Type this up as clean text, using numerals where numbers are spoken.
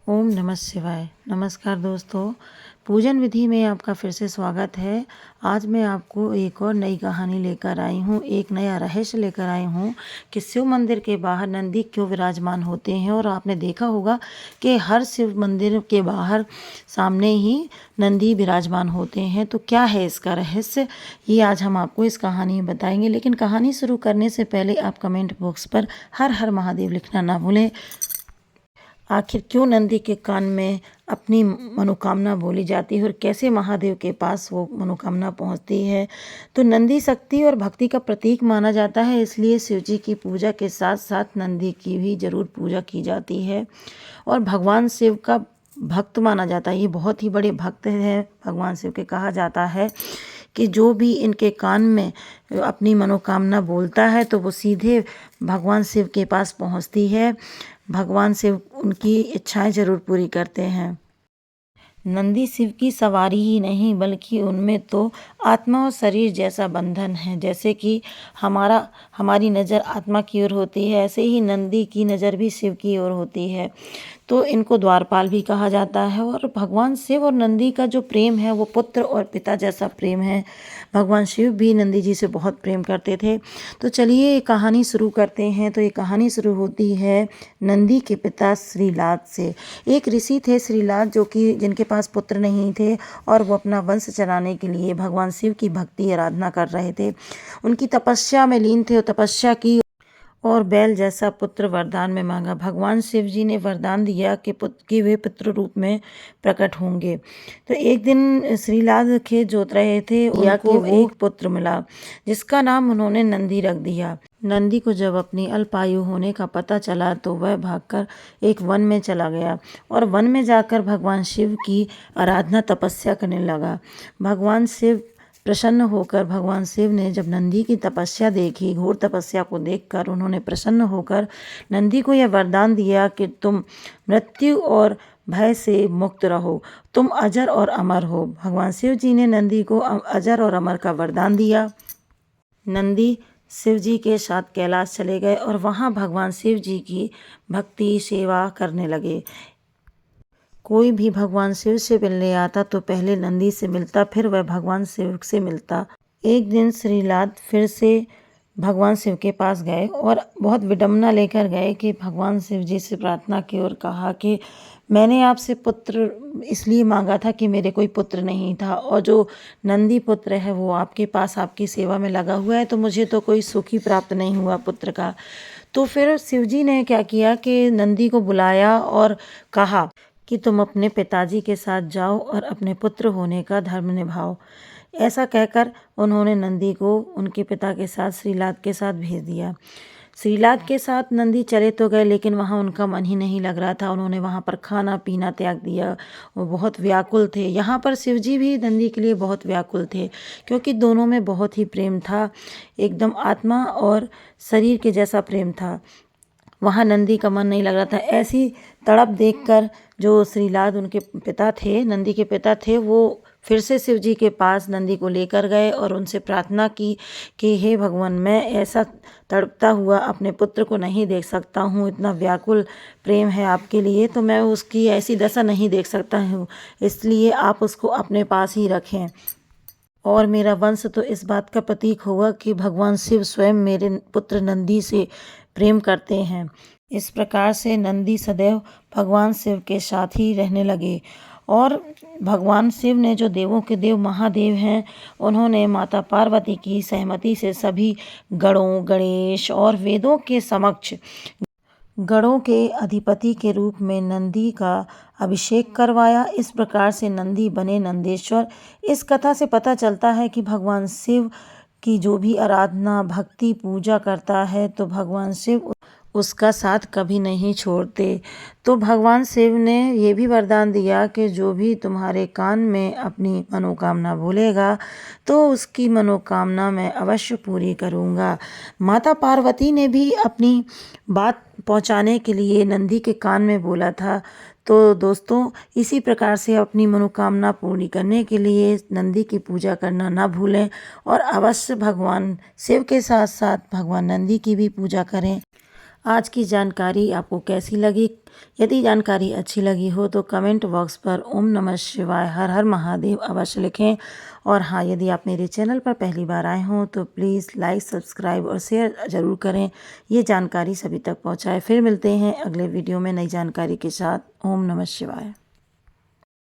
ओम नमः शिवाय। नमस्कार दोस्तों, पूजन विधि में आपका फिर से स्वागत है। आज मैं आपको एक और नई कहानी लेकर आई हूँ, एक नया रहस्य लेकर आई हूँ कि शिव मंदिर के बाहर नंदी क्यों विराजमान होते हैं। और आपने देखा होगा कि हर शिव मंदिर के बाहर सामने ही नंदी विराजमान होते हैं। तो क्या है इसका रहस्य, ये आज हम आपको इस कहानी में बताएंगे। लेकिन कहानी शुरू करने से पहले आप कमेंट बॉक्स पर हर हर महादेव लिखना ना भूलें। आखिर क्यों नंदी के कान में अपनी मनोकामना बोली जाती है और कैसे महादेव के पास वो मनोकामना पहुंचती है। तो नंदी शक्ति और भक्ति का प्रतीक माना जाता है, इसलिए शिव जी की पूजा के साथ साथ नंदी की भी जरूर पूजा की जाती है। और भगवान शिव का भक्त माना जाता है, ये बहुत ही बड़े भक्त हैं भगवान शिव के। कहा जाता है कि जो भी इनके कान में अपनी मनोकामना बोलता है तो वो सीधे भगवान शिव के पास पहुंचती है। भगवान शिव उनकी इच्छाएं जरूर पूरी करते हैं। नंदी शिव की सवारी ही नहीं बल्कि उनमें तो आत्मा और शरीर जैसा बंधन है। जैसे कि हमारी नज़र आत्मा की ओर होती है, ऐसे ही नंदी की नज़र भी शिव की ओर होती है। तो इनको द्वारपाल भी कहा जाता है। और भगवान शिव और नंदी का जो प्रेम है वो पुत्र और पिता जैसा प्रेम है। भगवान शिव भी नंदी जी से बहुत प्रेम करते थे। तो चलिए ये कहानी शुरू करते हैं। तो ये कहानी शुरू होती है नंदी के पिता श्रीलाद से। एक ऋषि थे श्रीलाद, जो कि जिनके पास पुत्र नहीं थे और वो अपना वंश चलाने के लिए भगवान शिव की भक्ति आराधना कर रहे थे। उनकी तपस्या में लीन थे और तपस्या की और बैल जैसा पुत्र वरदान में मांगा। भगवान शिव जी ने वरदान दिया कि वे पुत्र रूप में प्रकट होंगे। तो एक दिन श्रीलाद खेत जोत रहे थे, उनको एक पुत्र मिला जिसका नाम उन्होंने नंदी रख दिया। नंदी को जब अपनी अल्पायु होने का पता चला तो वह भागकर एक वन में चला गया और वन में जाकर भगवान शिव की आराधना तपस्या करने लगा। भगवान शिव प्रसन्न होकर भगवान शिव ने जब नंदी की तपस्या देखी, घोर तपस्या को देखकर उन्होंने प्रसन्न होकर नंदी को यह वरदान दिया कि तुम मृत्यु और भय से मुक्त रहो, तुम अजर और अमर हो। भगवान शिव जी ने नंदी को अजर और अमर का वरदान दिया। नंदी शिव जी के साथ कैलाश चले गए और वहाँ भगवान शिव जी की भक्ति सेवा करने लगे। कोई भी भगवान शिव से मिलने आता तो पहले नंदी से मिलता, फिर वह भगवान शिव से मिलता। एक दिन श्रीलाद फिर से भगवान शिव के पास गए और बहुत विडम्बना लेकर गए कि भगवान शिव जी से प्रार्थना की और कहा कि मैंने आपसे पुत्र इसलिए मांगा था कि मेरे कोई पुत्र नहीं था, और जो नंदी पुत्र है वो आपके पास आपकी सेवा में लगा हुआ है, तो मुझे तो कोई सुख ही प्राप्त नहीं हुआ पुत्र का। तो फिर शिव जी ने क्या किया कि नंदी को बुलाया और कहा कि तुम अपने पिताजी के साथ जाओ और अपने पुत्र होने का धर्म निभाओ। ऐसा कहकर उन्होंने नंदी को उनके पिता के साथ श्रीलाद के साथ भेज दिया। श्रीलाद के साथ नंदी चले तो गए, लेकिन वहाँ उनका मन ही नहीं लग रहा था। उन्होंने वहाँ पर खाना पीना त्याग दिया, वो बहुत व्याकुल थे। यहाँ पर शिवजी भी नंदी के लिए बहुत व्याकुल थे, क्योंकि दोनों में बहुत ही प्रेम था, एकदम आत्मा और शरीर के जैसा प्रेम था। वहाँ नंदी का मन नहीं लग रहा था। ऐसी तड़प देखकर जो श्रीलाद उनके पिता थे, नंदी के पिता थे, वो फिर से शिव जी के पास नंदी को लेकर गए और उनसे प्रार्थना की कि हे भगवान, मैं ऐसा तड़पता हुआ अपने पुत्र को नहीं देख सकता हूँ। इतना व्याकुल प्रेम है आपके लिए, तो मैं उसकी ऐसी दशा नहीं देख सकता हूँ, इसलिए आप उसको अपने पास ही रखें। और मेरा वंश तो इस बात का प्रतीक होगा कि भगवान शिव स्वयं मेरे पुत्र नंदी से प्रेम करते हैं। इस प्रकार से नंदी सदैव भगवान शिव के साथ ही रहने लगे। और भगवान शिव ने, जो देवों के देव महादेव हैं, उन्होंने माता पार्वती की सहमति से सभी गणों, गणेश और वेदों के समक्ष गणों के अधिपति के रूप में नंदी का अभिषेक करवाया। इस प्रकार से नंदी बने नंदेश्वर। इस कथा से पता चलता है कि भगवान शिव की जो भी आराधना, भक्ति, पूजा करता है तो भगवान शिव उसका साथ कभी नहीं छोड़ते। तो भगवान शिव ने ये भी वरदान दिया कि जो भी तुम्हारे कान में अपनी मनोकामना बोलेगा तो उसकी मनोकामना मैं अवश्य पूरी करूँगा। माता पार्वती ने भी अपनी बात पहुँचाने के लिए नंदी के कान में बोला था। तो दोस्तों, इसी प्रकार से अपनी मनोकामना पूरी करने के लिए नंदी की पूजा करना ना भूलें और अवश्य भगवान शिव के साथ साथ भगवान नंदी की भी पूजा करें। आज की जानकारी आपको कैसी लगी? यदि जानकारी अच्छी लगी हो तो कमेंट बॉक्स पर ओम नमः शिवाय हर हर महादेव अवश्य लिखें। और हाँ, यदि आप मेरे चैनल पर पहली बार आए हों तो प्लीज़ लाइक, सब्सक्राइब और शेयर ज़रूर करें। ये जानकारी सभी तक पहुँचाएं। फिर मिलते हैं अगले वीडियो में नई जानकारी के साथ। ओम नमः शिवाय।